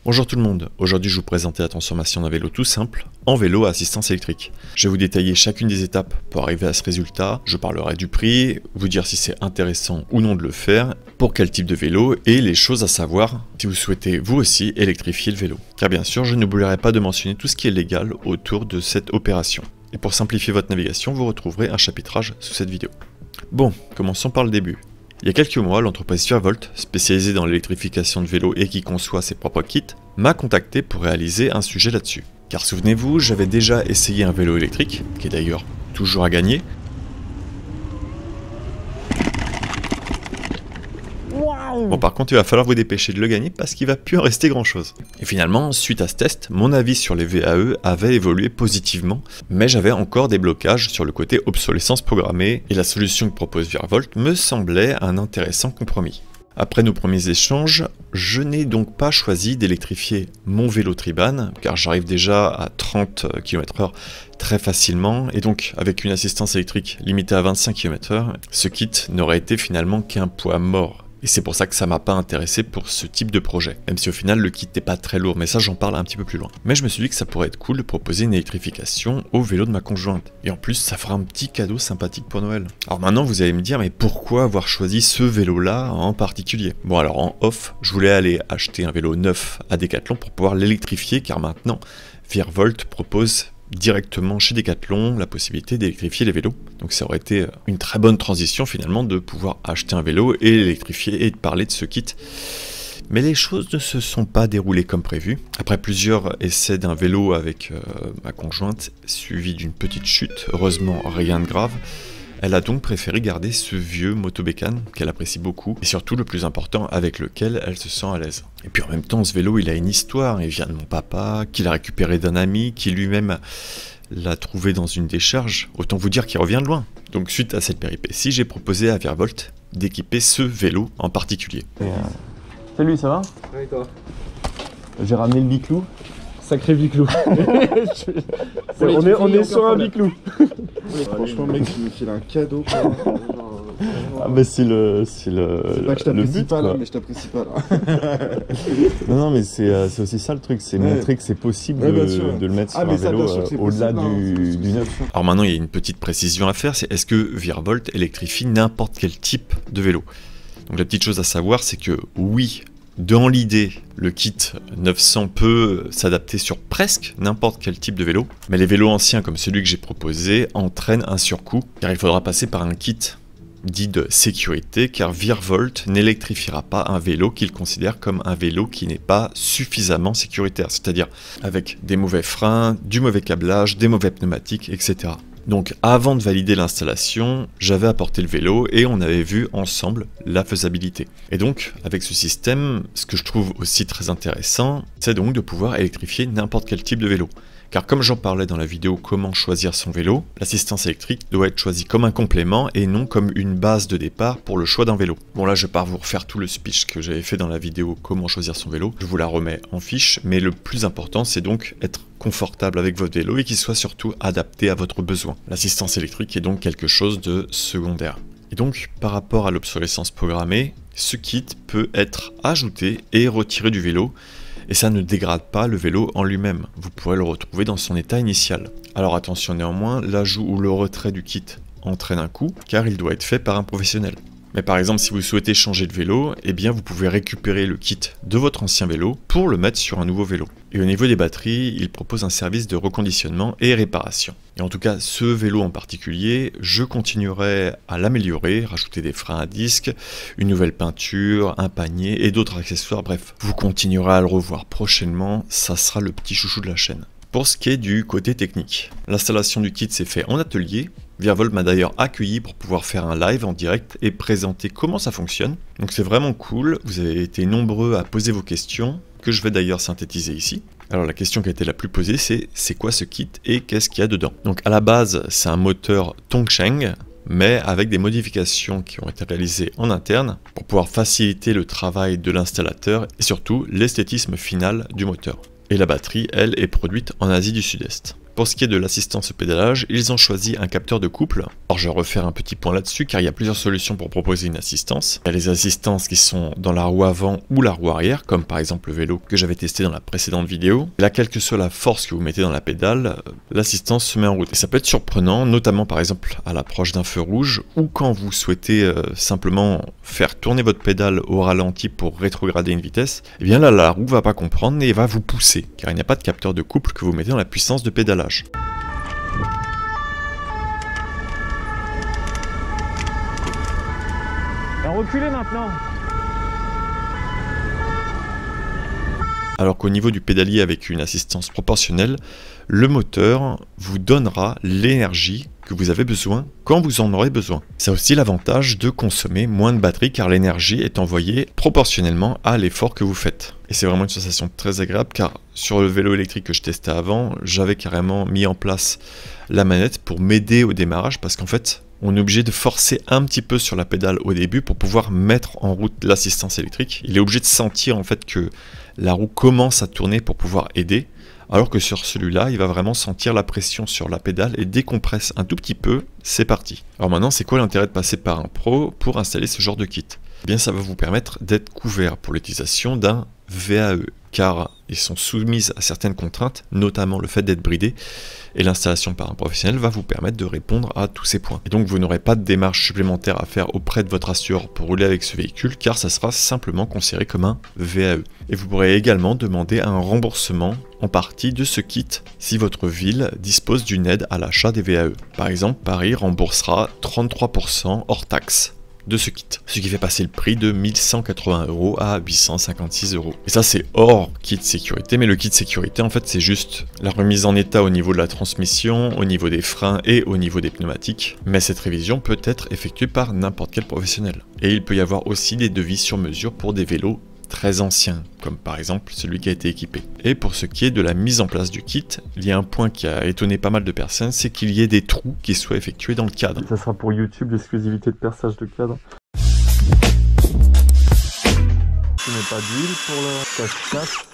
Bonjour tout le monde, aujourd'hui je vous présente la transformation d'un vélo tout simple en vélo à assistance électrique. Je vais vous détailler chacune des étapes pour arriver à ce résultat, je parlerai du prix, vous dire si c'est intéressant ou non de le faire, pour quel type de vélo et les choses à savoir si vous souhaitez vous aussi électrifier le vélo. Car bien sûr je n'oublierai pas de mentionner tout ce qui est légal autour de cette opération. Et pour simplifier votre navigation, vous retrouverez un chapitrage sous cette vidéo. Bon, commençons par le début. Il y a quelques mois, l'entreprise Virvolt, spécialisée dans l'électrification de vélos et qui conçoit ses propres kits, m'a contacté pour réaliser un sujet là-dessus. Car souvenez-vous, j'avais déjà essayé un vélo électrique, qui est d'ailleurs toujours à gagner. Bon, par contre, il va falloir vous dépêcher de le gagner parce qu'il va plus en rester grand-chose. Et finalement, suite à ce test, mon avis sur les VAE avait évolué positivement, mais j'avais encore des blocages sur le côté obsolescence programmée, et la solution que propose Virvolt me semblait un intéressant compromis. Après nos premiers échanges, je n'ai donc pas choisi d'électrifier mon vélo Triban, car j'arrive déjà à 30 km/h très facilement, et donc avec une assistance électrique limitée à 25 km/h, ce kit n'aurait été finalement qu'un poids mort. Et c'est pour ça que ça m'a pas intéressé pour ce type de projet. Même si au final le kit n'est pas très lourd, mais ça j'en parle un petit peu plus loin. Mais je me suis dit que ça pourrait être cool de proposer une électrification au vélo de ma conjointe. Et en plus ça fera un petit cadeau sympathique pour Noël. Alors maintenant vous allez me dire, mais pourquoi avoir choisi ce vélo là en particulier? Bon alors en off, je voulais aller acheter un vélo neuf à Decathlon pour pouvoir l'électrifier, car maintenant Virvolt propose directement chez Decathlon la possibilité d'électrifier les vélos. Donc ça aurait été une très bonne transition finalement de pouvoir acheter un vélo et l'électrifier et de parler de ce kit. Mais les choses ne se sont pas déroulées comme prévu. Après plusieurs essais d'un vélo avec ma conjointe, suivi d'une petite chute, heureusement rien de grave, elle a donc préféré garder ce vieux motobécane qu'elle apprécie beaucoup et surtout le plus important avec lequel elle se sent à l'aise. Et puis en même temps ce vélo il a une histoire, il vient de mon papa, qu'il a récupéré d'un ami, qui lui-même l'a trouvé dans une décharge, autant vous dire qu'il revient de loin. Donc suite à cette péripétie, j'ai proposé à Virvolt d'équiper ce vélo en particulier. Salut, ça va? Ouais, et toi? J'ai ramené le biclou. Sacré biclou. on est sur un biclou. Franchement, mec, tu me files un cadeau. Ah bah c'est le C'est pas que je t'apprécie pas là, mais je t'apprécie pas là. non mais c'est aussi ça le truc, c'est montrer que c'est possible de le mettre sur un vélo au-delà du neuf. Alors maintenant il y a une petite précision à faire, c'est est-ce que Virvolt électrifie n'importe quel type de vélo? Donc la petite chose à savoir c'est que oui, dans l'idée, le kit 900 peut s'adapter sur presque n'importe quel type de vélo, mais les vélos anciens comme celui que j'ai proposé entraînent un surcoût, car il faudra passer par un kit dit de sécurité, car Virvolt n'électrifiera pas un vélo qu'il considère comme un vélo qui n'est pas suffisamment sécuritaire, c'est-à-dire avec des mauvais freins, du mauvais câblage, des mauvais pneumatiques, etc. Donc avant de valider l'installation, j'avais apporté le vélo et on avait vu ensemble la faisabilité. Et donc avec ce système, ce que je trouve aussi très intéressant, c'est donc de pouvoir électrifier n'importe quel type de vélo. Car comme j'en parlais dans la vidéo comment choisir son vélo, l'assistance électrique doit être choisie comme un complément et non comme une base de départ pour le choix d'un vélo. Bon là je vais pas vous refaire tout le speech que j'avais fait dans la vidéo comment choisir son vélo, je vous la remets en fiche, mais le plus important c'est donc être confortable avec votre vélo et qu'il soit surtout adapté à votre besoin. L'assistance électrique est donc quelque chose de secondaire. Et donc par rapport à l'obsolescence programmée, ce kit peut être ajouté et retiré du vélo, et ça ne dégrade pas le vélo en lui-même, vous pourrez le retrouver dans son état initial. Alors attention néanmoins, l'ajout ou le retrait du kit entraîne un coût, car il doit être fait par un professionnel. Mais par exemple, si vous souhaitez changer de vélo, eh bien vous pouvez récupérer le kit de votre ancien vélo pour le mettre sur un nouveau vélo. Et au niveau des batteries, il propose un service de reconditionnement et réparation. Et en tout cas, ce vélo en particulier, je continuerai à l'améliorer, rajouter des freins à disque, une nouvelle peinture, un panier et d'autres accessoires, bref. Vous continuerez à le revoir prochainement, ça sera le petit chouchou de la chaîne. Pour ce qui est du côté technique, l'installation du kit s'est fait en atelier. Virvolt m'a d'ailleurs accueilli pour pouvoir faire un live en direct et présenter comment ça fonctionne. Donc c'est vraiment cool, vous avez été nombreux à poser vos questions, que je vais d'ailleurs synthétiser ici. Alors la question qui a été la plus posée c'est quoi ce kit et qu'est-ce qu'il y a dedans? Donc à la base c'est un moteur Tongsheng, mais avec des modifications qui ont été réalisées en interne pour pouvoir faciliter le travail de l'installateur et surtout l'esthétisme final du moteur. Et la batterie, elle, est produite en Asie du Sud-Est. Pour ce qui est de l'assistance au pédalage, ils ont choisi un capteur de couple. Alors je vais refaire un petit point là-dessus car il y a plusieurs solutions pour proposer une assistance. Il y a les assistances qui sont dans la roue avant ou la roue arrière, comme par exemple le vélo que j'avais testé dans la précédente vidéo. Et là, quelle que soit la force que vous mettez dans la pédale, l'assistance se met en route. Et ça peut être surprenant, notamment par exemple à l'approche d'un feu rouge ou quand vous souhaitez simplement faire tourner votre pédale au ralenti pour rétrograder une vitesse. Et bien là, la roue va pas comprendre et va vous pousser car il n'y a pas de capteur de couple que vous mettez dans la puissance de pédalage. Reculez maintenant. Alors qu'au niveau du pédalier avec une assistance proportionnelle, le moteur vous donnera l'énergie que vous avez besoin quand vous en aurez besoin. Ça a aussi l'avantage de consommer moins de batterie car l'énergie est envoyée proportionnellement à l'effort que vous faites. Et c'est vraiment une sensation très agréable car sur le vélo électrique que je testais avant, j'avais carrément mis en place la manette pour m'aider au démarrage parce qu'en fait, on est obligé de forcer un petit peu sur la pédale au début pour pouvoir mettre en route l'assistance électrique. Il est obligé de sentir en fait que la roue commence à tourner pour pouvoir aider. Alors que sur celui-là, il va vraiment sentir la pression sur la pédale et décompresse un tout petit peu, c'est parti. Alors maintenant, c'est quoi l'intérêt de passer par un pro pour installer ce genre de kit? Eh bien, ça va vous permettre d'être couvert pour l'utilisation d'un VAE, car ils sont soumis à certaines contraintes, notamment le fait d'être bridé, et l'installation par un professionnel va vous permettre de répondre à tous ces points. Et donc vous n'aurez pas de démarche supplémentaire à faire auprès de votre assureur pour rouler avec ce véhicule, car ça sera simplement considéré comme un VAE. Et vous pourrez également demander un remboursement en partie de ce kit si votre ville dispose d'une aide à l'achat des VAE. Par exemple, Paris remboursera 33% hors taxe de ce kit, ce qui fait passer le prix de 1180 € à 856 €. Et ça c'est hors kit sécurité, mais le kit sécurité en fait c'est juste la remise en état au niveau de la transmission, au niveau des freins et au niveau des pneumatiques, mais cette révision peut être effectuée par n'importe quel professionnel. Et il peut y avoir aussi des devis sur mesure pour des vélos très anciens, comme par exemple celui qui a été équipé. Et pour ce qui est de la mise en place du kit, il y a un point qui a étonné pas mal de personnes, c'est qu'il y ait des trous qui soient effectués dans le cadre. Ça sera pour YouTube, l'exclusivité de perçage de cadre. Tu n'as pas d'huile pour le cache-cache?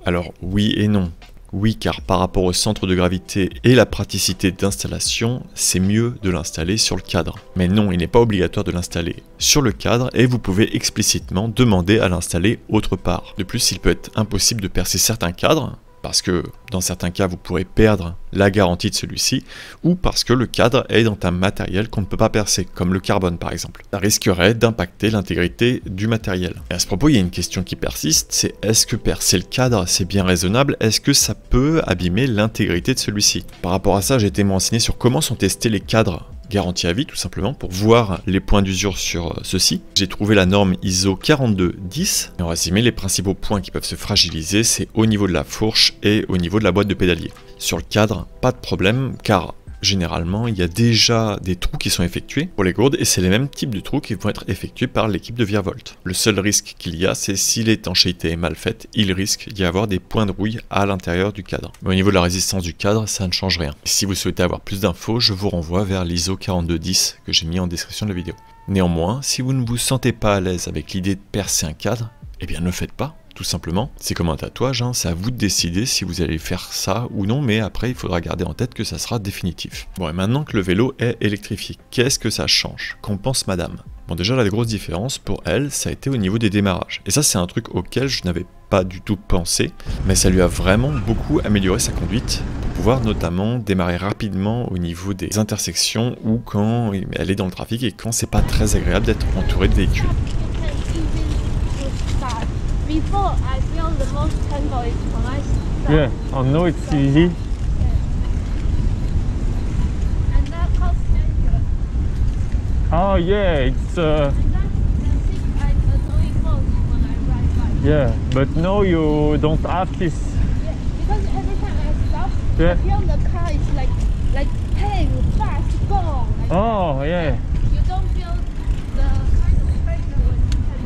Alors oui et non. Oui, car par rapport au centre de gravité et la praticité d'installation, c'est mieux de l'installer sur le cadre. Mais non, il n'est pas obligatoire de l'installer sur le cadre et vous pouvez explicitement demander à l'installer autre part. De plus, il peut être impossible de percer certains cadres, parce que dans certains cas vous pourrez perdre la garantie de celui-ci, ou parce que le cadre est dans un matériel qu'on ne peut pas percer, comme le carbone par exemple. Ça risquerait d'impacter l'intégrité du matériel. Et à ce propos, il y a une question qui persiste, c'est est-ce que percer le cadre c'est bien raisonnable? Est-ce que ça peut abîmer l'intégrité de celui-ci? Par rapport à ça, j'ai été renseigné sur comment sont testés les cadres garantie à vie tout simplement pour voir les points d'usure sur ceci. J'ai trouvé la norme ISO 4210 et en résumé les principaux points qui peuvent se fragiliser c'est au niveau de la fourche et au niveau de la boîte de pédalier. Sur le cadre, pas de problème car généralement il y a déjà des trous qui sont effectués pour les gourdes et c'est les mêmes types de trous qui vont être effectués par l'équipe de Virvolt. Le seul risque qu'il y a c'est si l'étanchéité est mal faite, il risque d'y avoir des points de rouille à l'intérieur du cadre. Mais au niveau de la résistance du cadre, ça ne change rien. Et si vous souhaitez avoir plus d'infos, je vous renvoie vers l'ISO 4210 que j'ai mis en description de la vidéo. Néanmoins, si vous ne vous sentez pas à l'aise avec l'idée de percer un cadre, eh bien ne le faites pas. Tout simplement, c'est comme un tatouage, hein, c'est à vous de décider si vous allez faire ça ou non, mais après il faudra garder en tête que ça sera définitif. Bon, et maintenant que le vélo est électrifié, qu'est-ce que ça change? Qu'en pense madame? Bon, déjà la grosse différence pour elle, ça a été au niveau des démarrages. Et ça c'est un truc auquel je n'avais pas du tout pensé, mais ça lui a vraiment beaucoup amélioré sa conduite, pour pouvoir notamment démarrer rapidement au niveau des intersections ou quand elle est dans le trafic et quand c'est pas très agréable d'être entouré de véhicules. Before I feel the most tangle is when I start. Yeah, I know it's easy. And that causes danger. Oh yeah, it's And that's like annoying most when I ride bike. yeah, but no, you don't have this. Yeah, because every time I stop, Yeah. I feel the car is like paying fast, go. Like Oh yeah. you don't feel the kind of pressure when you can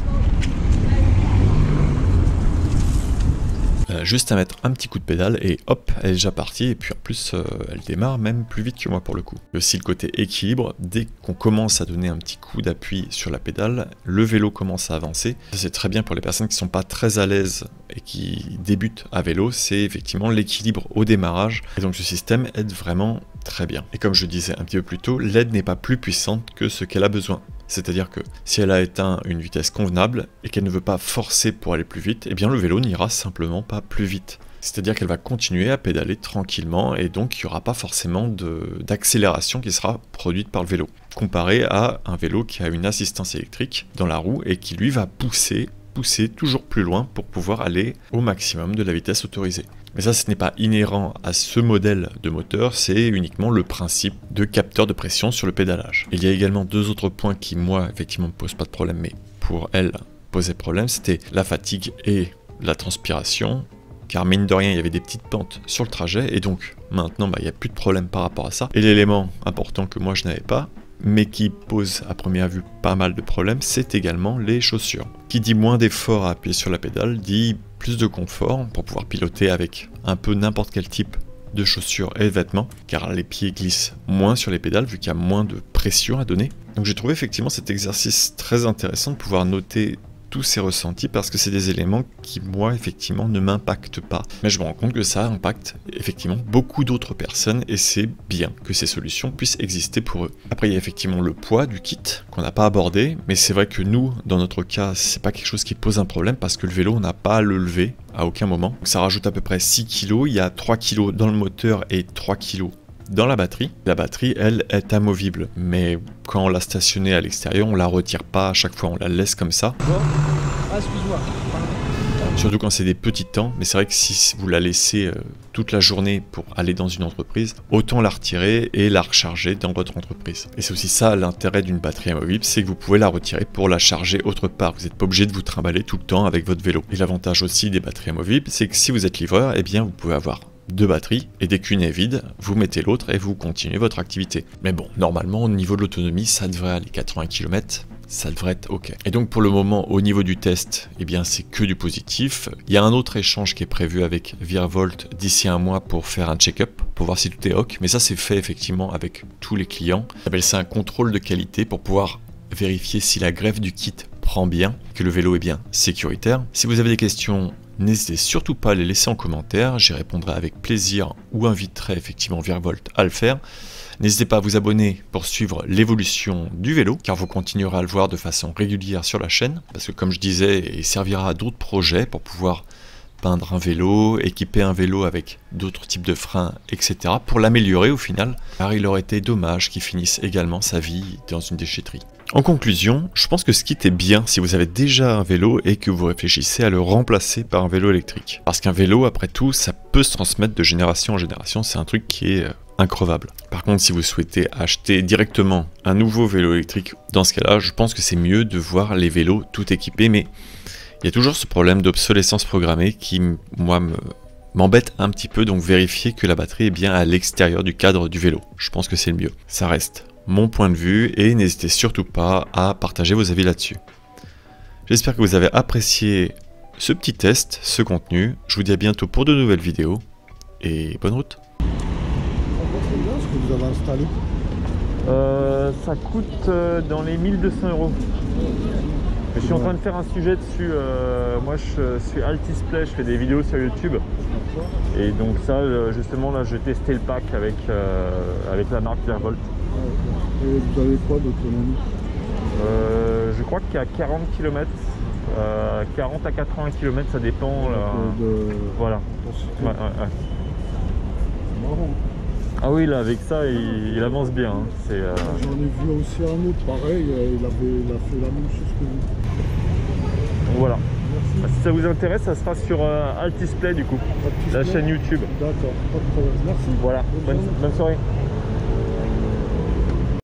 go. Elle a juste à mettre un petit coup de pédale et hop, elle est déjà partie. Et puis en plus, elle démarre même plus vite que moi pour le coup. Et aussi le côté équilibre, dès qu'on commence à donner un petit coup d'appui sur la pédale, le vélo commence à avancer. C'est très bien pour les personnes qui ne sont pas très à l'aise et qui débutent à vélo, c'est effectivement l'équilibre au démarrage. Et donc ce système aide vraiment très bien. Et comme je disais un petit peu plus tôt, l'aide n'est pas plus puissante que ce qu'elle a besoin. C'est-à-dire que si elle a atteint une vitesse convenable et qu'elle ne veut pas forcer pour aller plus vite, eh bien le vélo n'ira simplement pas plus vite. C'est-à-dire qu'elle va continuer à pédaler tranquillement et donc il n'y aura pas forcément d'accélération qui sera produite par le vélo. Comparé à un vélo qui a une assistance électrique dans la roue et qui lui va pousser toujours plus loin pour pouvoir aller au maximum de la vitesse autorisée. Mais ça, ce n'est pas inhérent à ce modèle de moteur, c'est uniquement le principe de capteur de pression sur le pédalage. Il y a également deux autres points qui, moi, effectivement, ne posent pas de problème, mais pour elle, posaient problème, c'était la fatigue et la transpiration, car mine de rien, il y avait des petites pentes sur le trajet, et donc maintenant, il n'y a plus de problème par rapport à ça. Et l'élément important que moi, je n'avais pas, mais qui pose à première vue pas mal de problèmes, c'est également les chaussures. Qui dit moins d'effort à appuyer sur la pédale, dit plus de confort pour pouvoir piloter avec un peu n'importe quel type de chaussures et de vêtements, car les pieds glissent moins sur les pédales vu qu'il y a moins de pression à donner. Donc j'ai trouvé effectivement cet exercice très intéressant de pouvoir noter tous ces ressentis parce que c'est des éléments qui, moi, effectivement, ne m'impactent pas. Mais je me rends compte que ça impacte, effectivement, beaucoup d'autres personnes et c'est bien que ces solutions puissent exister pour eux. Après, il y a effectivement le poids du kit qu'on n'a pas abordé, mais c'est vrai que nous, dans notre cas, c'est pas quelque chose qui pose un problème parce que le vélo, on n'a pas à le lever à aucun moment. Donc, ça rajoute à peu près 6 kg, il y a 3 kg dans le moteur et 3 kg dans la batterie. La batterie, elle, est amovible, mais quand on l'a stationnée à l'extérieur, on la retire pas à chaque fois, on la laisse comme ça. Ah, excuse-moi. Surtout quand c'est des petits temps, mais c'est vrai que si vous la laissez toute la journée pour aller dans une entreprise, autant la retirer et la recharger dans votre entreprise. Et c'est aussi ça l'intérêt d'une batterie amovible, c'est que vous pouvez la retirer pour la charger autre part. Vous n'êtes pas obligé de vous trimballer tout le temps avec votre vélo. Et l'avantage aussi des batteries amovibles, c'est que si vous êtes livreur, eh bien vous pouvez avoir deux batteries et dès qu'une est vide, vous mettez l'autre et vous continuez votre activité. Mais bon, normalement au niveau de l'autonomie, ça devrait aller 80 km, ça devrait être ok. Et donc pour le moment, au niveau du test, eh bien c'est que du positif. Il y a un autre échange qui est prévu avec Virvolt d'ici un mois pour faire un check-up, pour voir si tout est ok. Mais ça c'est fait effectivement avec tous les clients. C'est un contrôle de qualité pour pouvoir vérifier si la greffe du kit prend bien, que le vélo est bien sécuritaire. Si vous avez des questions, n'hésitez surtout pas à les laisser en commentaire, j'y répondrai avec plaisir ou inviterai effectivement Virvolt à le faire. N'hésitez pas à vous abonner pour suivre l'évolution du vélo, car vous continuerez à le voir de façon régulière sur la chaîne, parce que comme je disais, il servira à d'autres projets pour pouvoir peindre un vélo, équiper un vélo avec d'autres types de freins, etc. pour l'améliorer au final, car il aurait été dommage qu'il finisse également sa vie dans une déchetterie. En conclusion, je pense que ce kit est bien si vous avez déjà un vélo et que vous réfléchissez à le remplacer par un vélo électrique. Parce qu'un vélo, après tout, ça peut se transmettre de génération en génération, c'est un truc qui est increvable. Par contre, si vous souhaitez acheter directement un nouveau vélo électrique, dans ce cas-là, je pense que c'est mieux de voir les vélos tout équipés, mais il y a toujours ce problème d'obsolescence programmée qui, moi, m'embête un petit peu, donc vérifier que la batterie est bien à l'extérieur du cadre du vélo. Je pense que c'est le mieux. Ça reste mon point de vue et n'hésitez surtout pas à partager vos avis là-dessus. J'espère que vous avez apprécié ce petit test, ce contenu. Je vous dis à bientôt pour de nouvelles vidéos et bonne route. C'est bien ce que vous avez installé. Ça coûte dans les 1200 €. Je suis en train de faire un sujet dessus. Moi je suis Altisplay, je fais des vidéos sur YouTube. Et donc ça, justement là, je testais le pack avec la marque Virvolt. Et vous avez quoi d'autonomie? Je crois qu'il y a 40 km, 40 à 80 km, ça dépend. Voilà. Ouais. Marrant. Ah oui, là avec ça, il avance bien. Hein. J'en ai vu aussi un autre pareil, il a fait la même chose que vous. Donc voilà. Si ça vous intéresse, ça sera sur Altisplay du coup, la chaîne YouTube. D'accord, pas de problème. Merci. Voilà, bonne soirée.